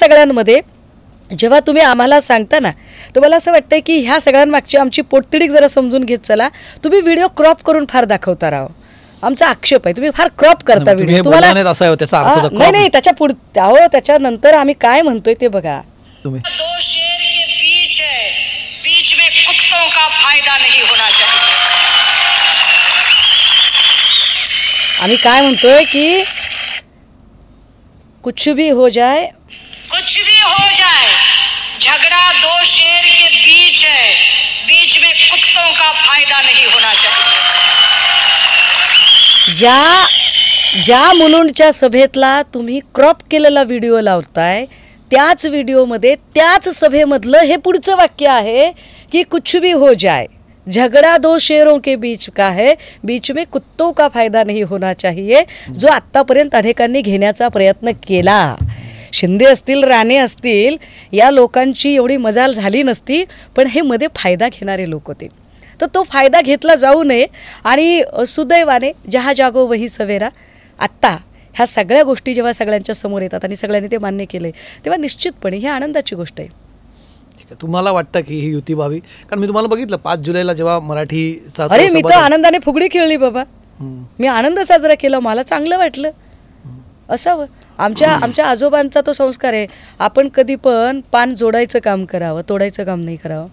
सगळ्यांमध्ये जेव्हा तुम्ही आम्हाला सांगता ना, तुम्हाला असं वाटतं की ह्या सगळ्यांमागची आमची पोटतिडीक जरा समजून घेत चला. तुम्ही व्हिडिओ क्रॉप करून फार दाखवता राव. आमचा आक्षेप आहे तुम्ही फार क्रॉप करता व्हिडिओ. तुम्हाला नाही नाही त्याच्या पुढे अहो त्याच्यानंतर आम्ही काय म्हणतोय ते बघा. तुम्ही दो शेर के बीच है, बीच में कुत्तों का फायदा नहीं होना चाहिए. आम्ही काय म्हणतोय की कुछ भी हो जाए, कुछ भी हो जाए, झगड़ा दो शेर के बीच है, बीच में कुत्तों का फायदा नहीं होना चाहिए. ज्या मुलुंडच्या सभेतला तुम्ही क्रॉप केलेला व्हिडिओ लावताय त्याच व्हिडिओमध्ये त्याच सभेमधलं हे पुढचं वाक्य आहे की कुछ भी हो जाए, झगड़ा दो शेरों के बीच का है, बीच में कुत्तों का फायदा नहीं होना चाहिए. जो आत्तापर्यंत अनेकांनी घेण्याचा प्रयत्न केला. शिंदे असतील राणे असतील या लोकांची एवढी मजाल झाली नसती, पण हे मध्ये फायदा घेणारे लोक होते. तर तो फायदा घेतला जाऊ नये. आणि सुदैवाने जहा जागो वही सवेरा आत्ता ह्या सगळ्या गोष्टी जेव्हा सगळ्यांच्या समोर येतात आणि सगळ्यांनी ते मान्य केले तेव्हा निश्चितपणे ही आनंदाची गोष्ट आहे. तुम्हाला वाटतं की ही युती व्हावी? कारण मी तुम्हाला बघितलं 5 जुलैला जेव्हा मराठीचा अरे मी तर आनंदाने फुगडी खेळली बाबा. मी आनंद साजरा केला. मला चांगलं वाटलं. असावं. आमच्या आजोबांचा तो संस्कार आहे. आपण कधी पण पान जोडायचं काम करावं, तोडायचं काम नाही करावं.